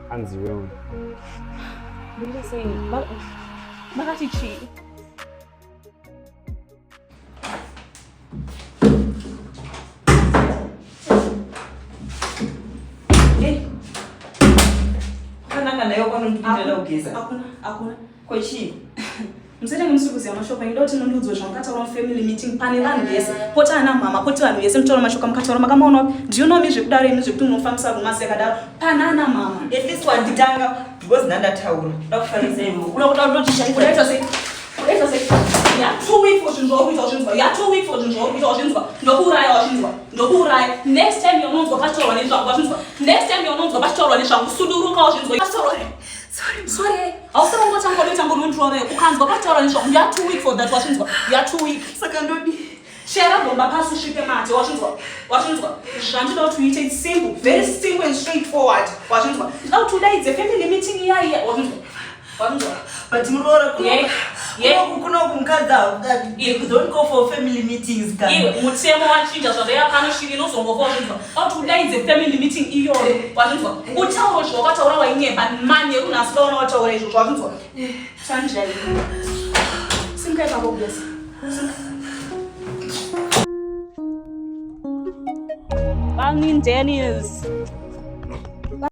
Hands rolled. Listen, Makatichi. Hey. Kana nayo kwanompindela ugeza. Akuna. Kwechi. Msitenge msukuzi amashoka indoti nondudzo zvamukataura family meeting pane vanhu vese poti ana mama poti vanhu vese mutaura mashoka mukataura makama uno do you know me zvekudaro imi zvekuti munofambisa rumasi yakadaro pana ana mama At least wanditanga because ndandataura. Ndakufanisa ivo. unokuda kutoti kudaitwa sei ya 2 weeks for zvinhu zvauri kuita wazvinzwa ya 2 weeks for zvinhu zvauri kuita wazvinzwa ndokuuraya wazvinzwa ndokuuraya next time yaunonzwa pachitaurwa nezvangu wazvinzwa next time yaunonzwa pachitaurwa nezvangu suduruka wazvinzwa pachitaurwa sorry ausarongotangorwetangorwendrove ukanzwa pachitaurwa nezvangu ya 2 weeks for that wazvinzwa ya 2 weeks Saka ndodi. shera bomba pasi usvike mate wazvinzwa zvandinoda kuti uite it's simple very simple and straightforward wazvinzwa ndinoda kuti udaidze family meeting iyaiya wazvinzwa But Murora Yeah. kuna kumkadha that you don't go for family meetings guys. iwe mutsemo wachinja zvandaya pano shiri inozongofa wazvinzwa kuti udaidze family meeting iyoyo wazvinzwa utauro zvawakataura wainepa mani runhasi daona wataura izvo wazvinzwa sanjai simkai pako kudesa Bangin Dennis.